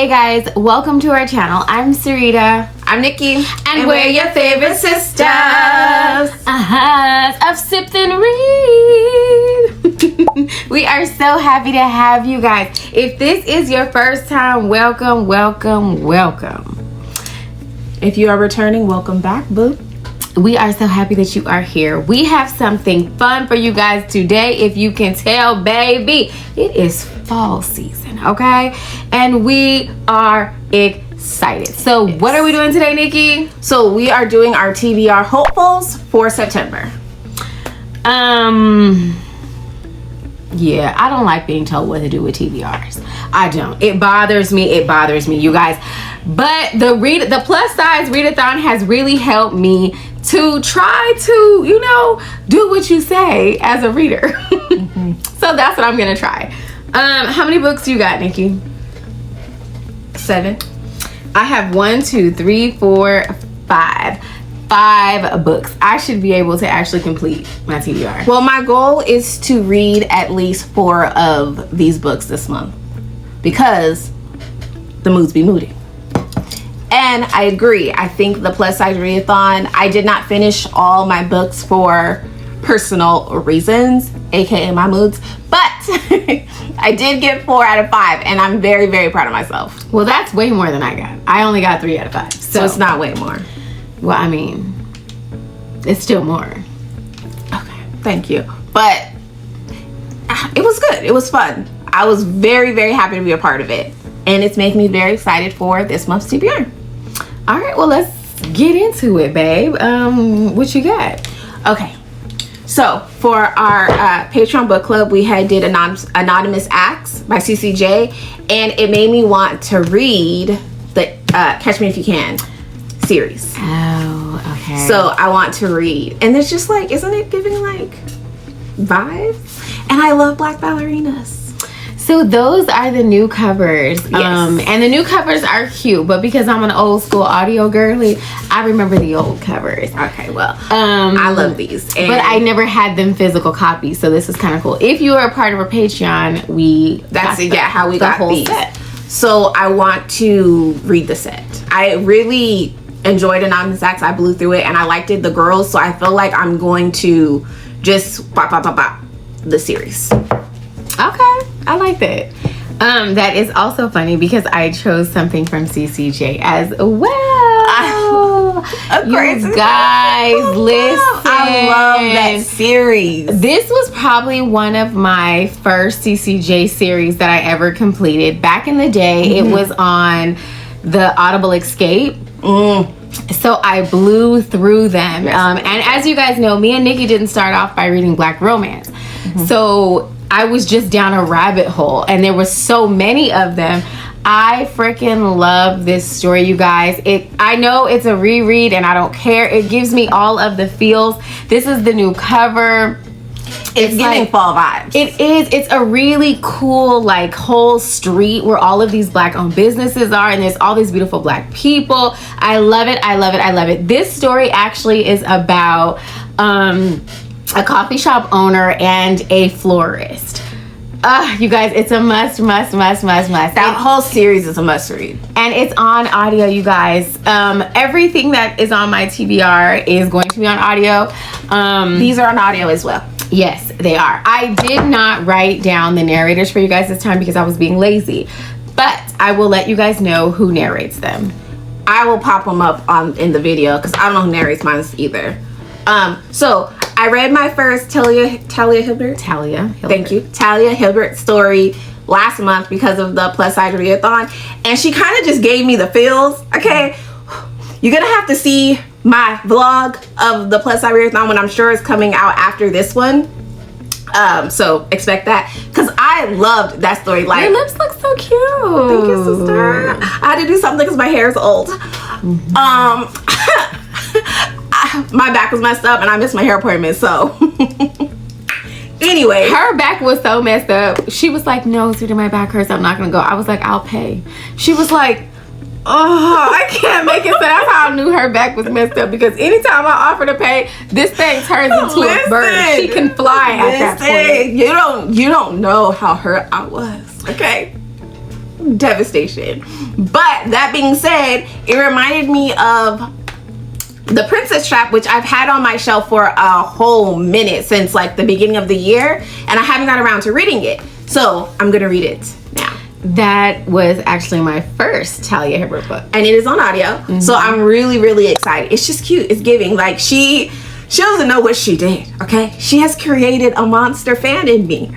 Hey guys, welcome to our channel. I'm Sarita. I'm Nikki. And we're your favorite sisters. Of Sip and Read. We are so happy to have you guys. If this is your first time, welcome, welcome, welcome. If you are returning, welcome back, boo. We are so happy that you are here. We have something fun for you guys today. If you can tell, baby, it is fall season, okay? And we are excited. So what are we doing today, Nikki? So we are doing our TBR hopefuls for September. Yeah, I don't like being told what to do with TBRs. I don't. It bothers me, you guys. But the plus size readathon has really helped me to try to, do what you say as a reader. So that's what I'm gonna try. How many books you got, Nikki? 7. I have 1, 2, 3, 4, 5. 5 books. I should be able to actually complete my TBR. Well, my goal is to read at least 4 of these books this month because the moods be moody. And I agree. I think the plus size readathon, I did not finish all my books for personal reasons, aka my moods, but I did get 4 out of 5 and I'm very, very proud of myself. Well, that's way more than I got. I only got 3 out of 5. So it's not way more. Well, I mean, it's still more. Okay, thank you. But it was good. It was fun. I was very, very happy to be a part of it. And it's making me very excited for this month's TBR. All right, well, let's get into it, babe. What you got? Okay. So for our Patreon book club, we did Anonymous Acts by CCJ. And it made me want to read the Catch Me If You Can series. Oh, okay. So I want to read. And it's just like, isn't it giving like vibes? And I love black ballerinas. So those are the new covers. Yes. And the new covers are cute, but because I'm an old school audio girly, I remember the old covers. Okay, well, I love these. But I never had them physical copies, so this is kind of cool. If you are a part of our Patreon, how we got whole these. Set. So I want to read the set. I really enjoyed Anonymous Acts. I blew through it and I liked it. The girls, so I feel like I'm going to just pop the series. Okay, I like that. That is also funny because I chose something from CCJ as well. You guys, listen. I love that series. This was probably one of my first CCJ series that I ever completed. Back in the day, it was on the Audible Escape. So I blew through them. And as you guys know, me and Nikki didn't start off by reading Black romance. So I was just down a rabbit hole and there were so many of them. I freaking love this story, you guys. I know it's a reread and I don't care. It gives me all of the feels. This is the new cover. It's getting fall vibes. It is. It's a really cool like whole street where all of these black owned businesses are and there's all these beautiful black people. I love it. I love it. I love it. This story actually is about a coffee shop owner and a florist. You guys, it's a must. That whole series is a must read. And it's on audio, you guys. Everything that is on my TBR is going to be on audio. These are on audio as well. Yes, they are. I did not write down the narrators for you guys this time because I was being lazy. But I will let you guys know who narrates them. I will pop them up in the video because I don't know who narrates mine either. So I read my first Talia Hilbert. Thank you. Talia Hilbert story last month because of the plus size readathon. And she kind of just gave me the feels. Okay. You're going to have to see my vlog of the plus size readathon when I'm sure it's coming out after this one. So expect that because I loved that story. Like, your lips look so cute. Thank you, sister. I had to do something because my hair is old. My back was messed up and I missed my hair appointment, so anyway, her back was so messed up. She was like, no, sweetie, my back hurts, I'm not gonna go. I was like, I'll pay. She was like, oh, I can't make it. So that's how I knew her back was messed up because anytime I offer to pay, this thing turns into a bird. She can fly at that point. You don't know how hurt I was. Okay. devastation. But that being said, it reminded me of The Princess Trap, which I've had on my shelf for a whole minute since like the beginning of the year, and I haven't got around to reading it. So I'm gonna read it now. That was actually my first Talia Hibbert book. And it is on audio. So I'm really, really excited. It's just cute. It's giving. Like she doesn't know what she did, okay? She has created a monster fan in me.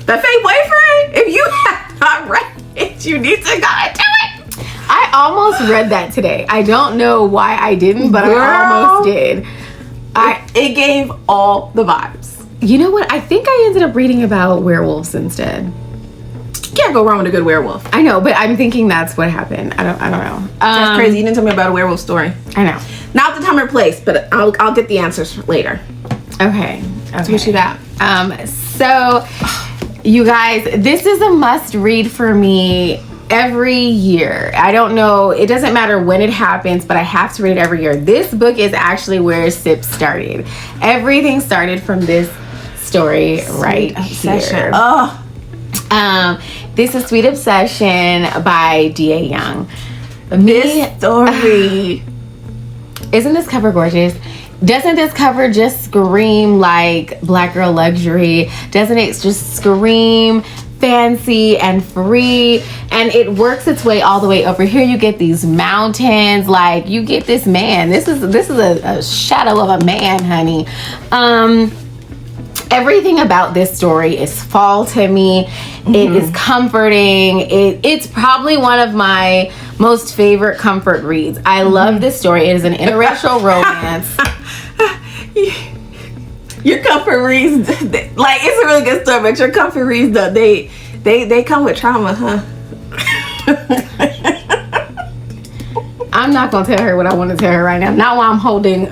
The fake boyfriend, if you have not read it, you need to go into it. I almost read that today. I don't know why I didn't, but Girl, I almost did. It gave all the vibes. You know what? I think I ended up reading about werewolves instead. Can't go wrong with a good werewolf. I know, but I'm thinking that's what happened. I don't know. That's crazy. You didn't tell me about a werewolf story. I know. Not the time or place, but I'll get the answers later. Okay. So what you got? So you guys, this is a must read for me every year. I don't know, it doesn't matter when it happens, but I have to read it every year. This book is actually where Sip started. Everything started from this story right here. Oh. This is Sweet Obsession by D.A. Young. This story. Isn't this cover gorgeous? Doesn't this cover just scream like Black Girl Luxury? Doesn't it just scream fancy and free? And it works its way all the way over here. You get these mountains, like you get this man. This is a shadow of a man, honey. Everything about this story is fall to me. It is comforting. It's probably one of my most favorite comfort reads. I love this story. It is an interracial romance. Your comfort reads, like, it's a really good story, but your comfort reads, though, they come with trauma, huh? I'm not gonna tell her what I want to tell her right now. Not while I'm holding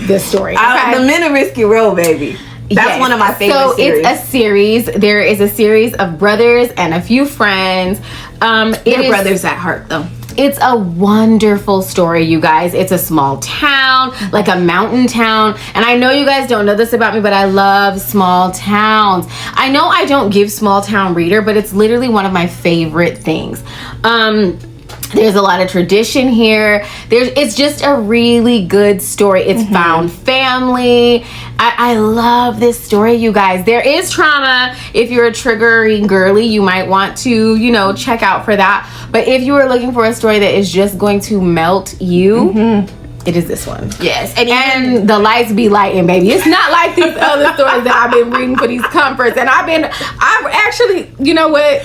this story. Okay? The Men of Risky Road, baby. That's one of my favorite series. So it's a series. There is a series of brothers and a few friends. They're brothers at heart, though. It's a wonderful story, you guys. It's a small town, like a mountain town. And I know you guys don't know this about me, but I love small towns. I know I don't give small town reader, but it's literally one of my favorite things. There's a lot of tradition here. It's just a really good story. It's found family. I love this story, you guys. There is trauma. If you're a triggering girly, you might want to, check out for that. But if you are looking for a story that is just going to melt you, it is this one. Yes. And the lights be lighting, baby. It's not like these other stories that I've been reading for these comforts. And I've actually, you know what?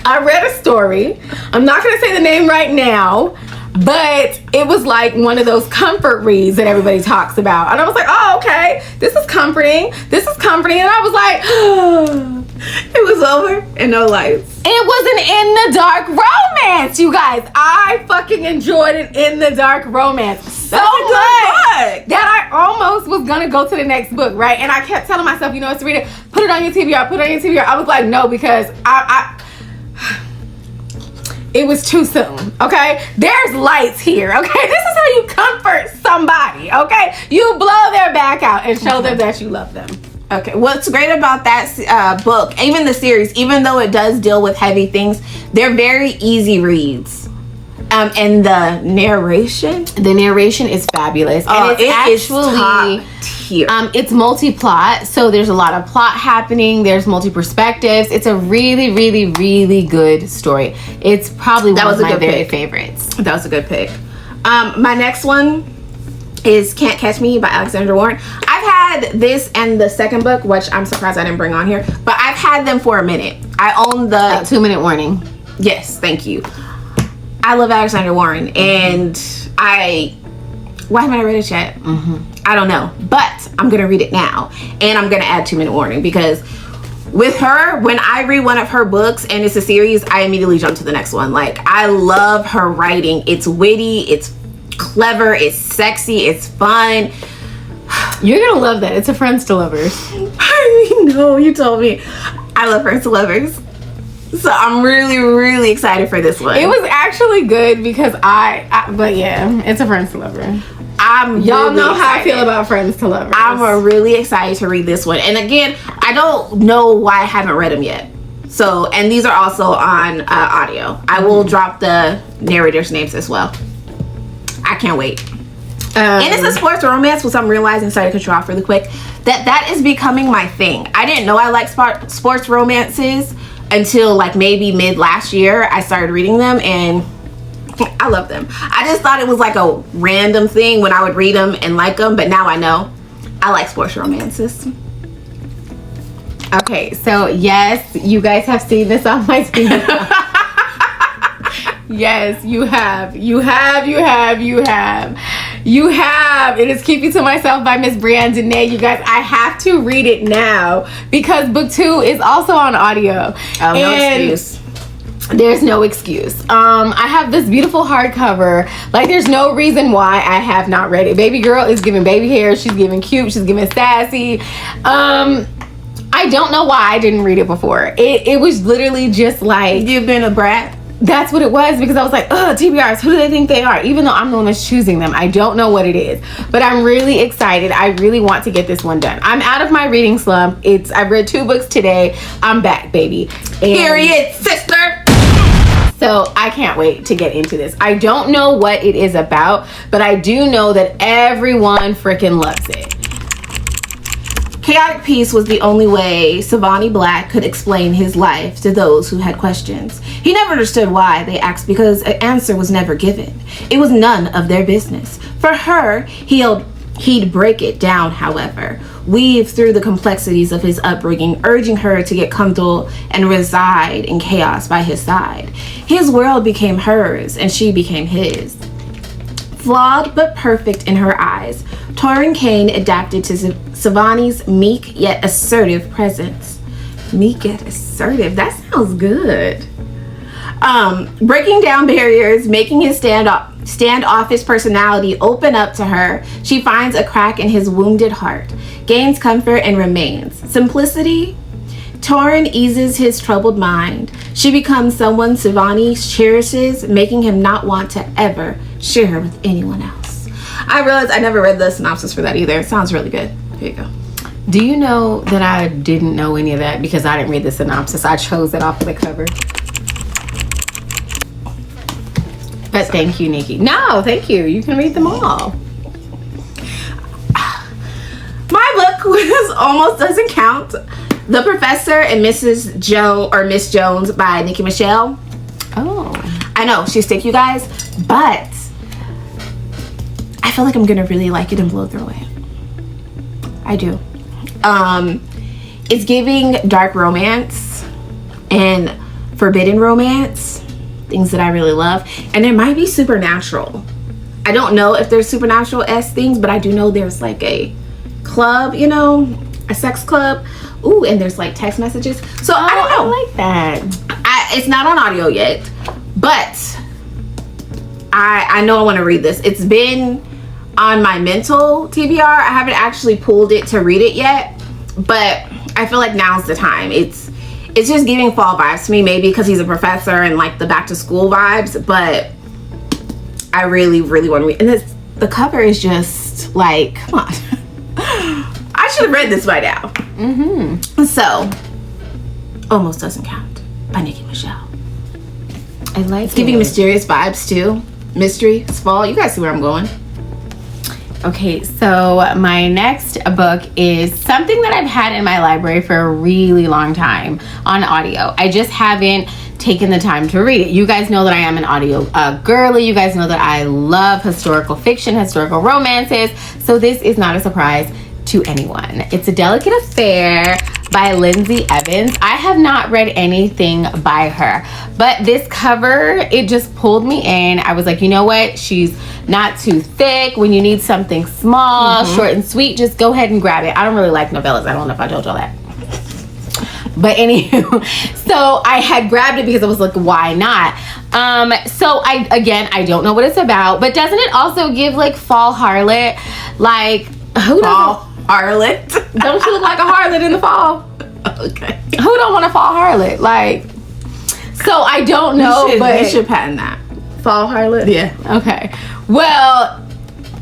I read a story. I'm not going to say the name right now, but it was like one of those comfort reads that everybody talks about. And I was like, oh, okay, this is comforting. This is comforting. And I was like, oh. It was over and no lights. It was an in the dark romance, you guys. I fucking enjoyed an in the dark romance so much that I almost was gonna go to the next book, right? And I kept telling myself, it's to read it. Put it on your TBR. Put it on your TBR. I was like, no, because it was too soon, okay? There's lights here, okay? This is how you comfort somebody, okay? You blow their back out and show them that you love them. Okay, what's great about that book, even the series, even though it does deal with heavy things, they're very easy reads. And the narration is fabulous. And it's actually tier. It's multi-plot, so there's a lot of plot happening. There's multi-perspectives. It's a really, really, really good story. It's probably one of my very favorites. That was a good pick. My next one is Cant Catch Me by Alexandra Warren. I've had this and the second book, which I'm surprised I didn't bring on here, but I've had them for a minute. I own the 2-minute warning. Yes, thank you. I love Alexandra Warren, and why haven't I read it yet? I don't know, but I'm gonna read it now, and I'm gonna add 2-minute warning, because with her, when I read one of her books and it's a series, I immediately jump to the next one. Like, I love her writing. It's witty, it's clever, it's sexy, it's fun. You're gonna love that. It's a Friends to Lovers. I know, you told me. I love Friends to Lovers. So I'm really, really excited for this one. It was actually good because but yeah, it's a Friends to Lover. Y'all really know how I feel about Friends to Lovers. I'm really excited to read this one. And again, I don't know why I haven't read them yet. So, and these are also on audio. I will drop the narrators' names as well. I can't wait. And it's a sports romance, which I'm realizing, sorry to cut you off really quick, that is becoming my thing. I didn't know I liked sports romances until like maybe mid last year. I started reading them and I love them. I just thought it was like a random thing when I would read them and like them, but now I know I like sports romances. Okay, so yes, you guys have seen this on my TV. Yes, you have. It is Keeping to Myself by Miss Brianne Dene. You guys, I have to read it now because book 2 is also on audio. Oh, no excuse. There's no excuse. I have this beautiful hardcover. Like, there's no reason why I have not read it. Baby girl is giving baby hair. She's giving cute. She's giving sassy. I don't know why I didn't read it before. It was literally just like... You've been a brat? That's what it was, because I was like, oh, TBRs, who do they think they are? Even though I'm the one that's choosing them. I don't know what it is. But I'm really excited. I really want to get this one done. I'm out of my reading slump. I've read 2 books today. I'm back, baby. Period, sister. So I can't wait to get into this. I don't know what it is about, but I do know that everyone freaking loves it. Chaotic peace was the only way Savani Black could explain his life to those who had questions. He never understood why they asked, because an answer was never given. It was none of their business. For her, he'd break it down, however, weave through the complexities of his upbringing, urging her to get comfortable and reside in chaos by his side. His world became hers, and she became his. Flawed but perfect in her eyes, Torrin Kane adapted to Savani's meek yet assertive presence. Meek yet assertive, that sounds good. Breaking down barriers, making his standoffish personality open up to her, she finds a crack in his wounded heart, gains comfort and remains. Simplicity? Torrin eases his troubled mind. She becomes someone Savani cherishes, making him not want to ever share her with anyone else. I realized I never read the synopsis for that either. It sounds really good. Here you go. Do you know that I didn't know any of that because I didn't read the synopsis? I chose it off of the cover. But thank you, Nikki. No, thank you. You can read them all. My book was Almost Doesn't Count. The Professor and Mrs. Jones, or Miss Jones by Nikki Michelle. Oh. I know, she's thick, you guys, but I feel like I'm gonna really like it and blow through it. I do. It's giving dark romance and forbidden romance, things that I really love, and there might be supernatural. I don't know if there's supernatural-esque things, but I do know there's like a club, you know, a sex club. Ooh, and there's like text messages. So I don't know. I like that. It's not on audio yet, but I know I want to read this. It's been on my mental TBR. I haven't actually pulled it to read it yet, but I feel like now's the time. It's just giving fall vibes to me, maybe because he's a professor and like the back to school vibes, but I really, really want to read. And the cover is just like, come on. I should have read this by now. Mm-hmm. So, Almost Doesn't Count by Nikki Michelle. I like it's giving mysterious vibes too. Mystery, fall. You guys see where I'm going. Okay, so my next book is something that I've had in my library for a really long time on audio. I just haven't taken the time to read it. You guys know that I am an audio girly. You guys know that I love historical fiction, historical romances. So this is not a surprise to anyone. It's A Delicate Affair by Lindsay Evans. I have not read anything by her, but this cover, it just pulled me in. I was like, you know what? She's not too thick. When you need something small, short and sweet, just go ahead and grab it. I don't really like novellas. I don't know if I told y'all that. But anywho, so I had grabbed it because I was like, why not? So I don't know what it's about, but doesn't it also give like fall harlot? Like, who fall harlot? Don't you look like a harlot in the fall? Okay. Who don't want a fall harlot? Like, so I don't know, but you should patent that. Fall harlot? Yeah. Okay. Well,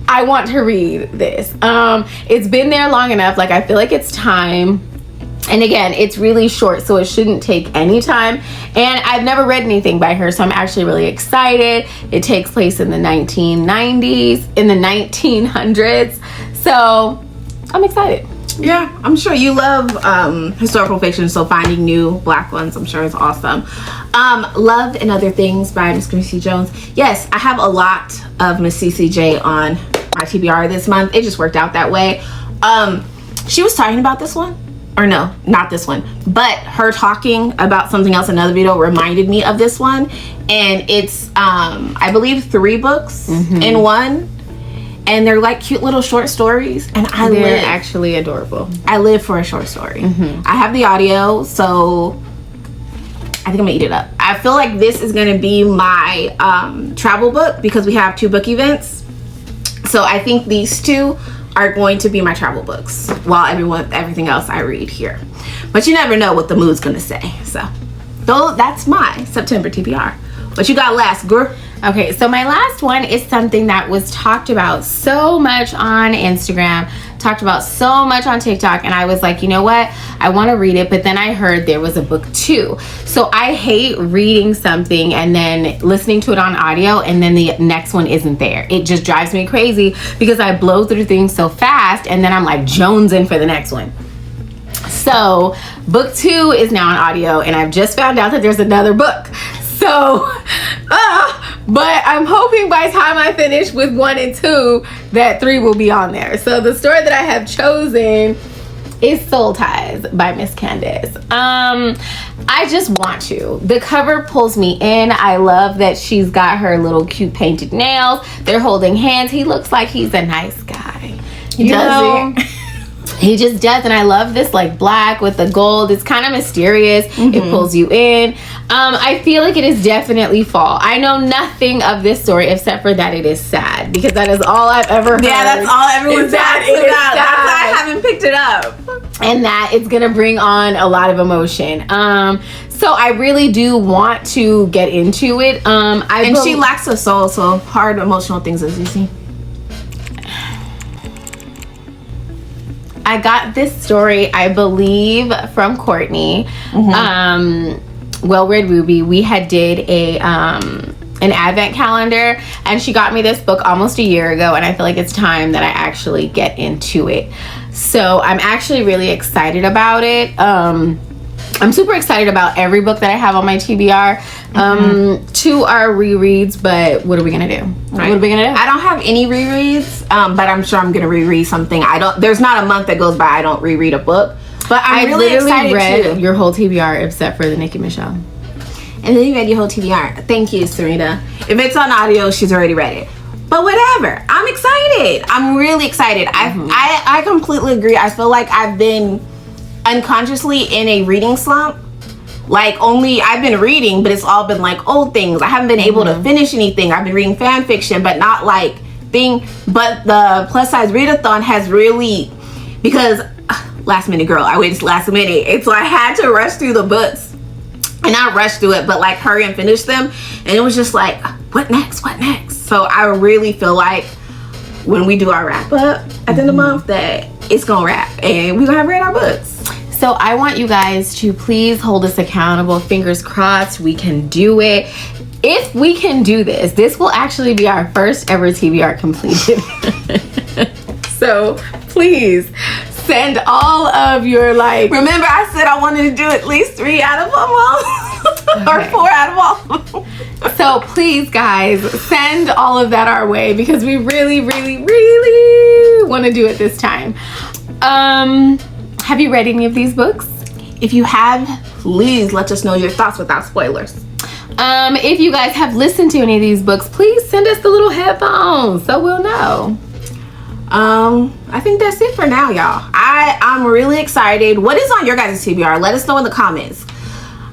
I want to read this. It's been there long enough. Like, I feel like it's time And again, it's really short, so it shouldn't take any time. And I've never read anything by her, so I'm actually really excited. It takes place in the 1990s, in the 1900s. So I'm excited. Yeah, I'm sure you love historical fiction, so finding new Black ones, I'm sure, is awesome. Love and Other Things by Miss Gracie Jones. Yes, I have a lot of Miss CCJ on my TBR this month. It just worked out that way. She was talking about this one. Or no, not this one, but her talking about something else, another video, reminded me of this one. And it's I believe 3 books in one, and they're like cute little short stories, and they're actually adorable. I live for a short story. I have the audio, so I think I'm gonna eat it up. I feel like this is gonna be my travel book, because we have 2 book events, so I think these 2 are going to be my travel books, while everything else I read here. But you never know what the mood's gonna say. So, though, that's my September TBR. What you got last, girl? Okay, so my last one is something that was talked about so much on Instagram, talked about so much on TikTok, and I was like, you know what? I want to read it, but then I heard there was a book 2. So I hate reading something and then listening to it on audio and then the next one isn't there. It just drives me crazy because I blow through things so fast and then I'm like jonesing for the next one. So book 2 is now on audio, and I've just found out that there's another book. So, but I'm hoping by the time I finish with 1 and 2 that 3 will be on there. So the story that I have chosen is Soul Ties by Miss Candace. I just want to. The cover pulls me in. I love that she's got her little cute painted nails. They're holding hands. He looks like he's a nice guy. Does he? He just does, and I love this like black with the gold. It's kind of mysterious. It pulls you in. I feel like it is definitely fall. I know nothing of this story except for that it is sad, because that is all I've ever heard. Yeah, that's all everyone's asking about. That's why I haven't picked it up. And that it's gonna bring on a lot of emotion. So I really do want to get into it. And she lacks a soul, so hard emotional things, as you see. I got this story, I believe, from Courtney. Well Read Ruby. We had did a an advent calendar, and she got me this book almost a year ago, and I feel like it's time that I actually get into it. So I'm actually really excited about it. I'm super excited about every book that I have on my TBR. 2 are rereads, but what are we gonna do? Right. What are we gonna do? I don't have any rereads, but I'm sure I'm gonna reread something. There's not a month that goes by I don't reread a book. But I'm really excited read your whole TBR except for the Nicki Michelle. And then you read your whole TBR. Thank you, Serena. If it's on audio, she's already read it. But whatever. I'm excited. I'm really excited. I completely agree. I feel like I've been unconsciously in a reading slump. Like, I've been reading, but it's all been like old things. I haven't been able to finish anything. I've been reading fan fiction, but not like but the plus size readathon has really, because last minute girl, I waited last minute, and so I had to rush through the books, and not rush through it, but like hurry and finish them. And it was just like, what next? So I really feel like when we do our wrap up at the end of the month, that it's gonna wrap and we're gonna have read our books. So I want you guys to please hold us accountable. Fingers crossed we can do it. If we can do this, this will actually be our first ever TBR completed. So please send all of your Remember I said I wanted to do at least 3 out of them all. Or 4 out of all. So please, guys, send all of that our way, because we really, really, really want to do it this time. Have you read any of these books? If you have, please let us know your thoughts without spoilers. If you guys have listened to any of these books, please send us the little headphones so we'll know. I think that's it for now, y'all. I'm really excited. What is on your guys' TBR? Let us know in the comments.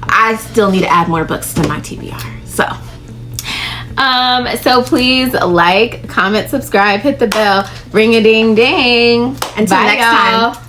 I still need to add more books to my TBR. So please like, comment, subscribe, hit the bell, ring a ding ding. Until Bye, next y'all. time.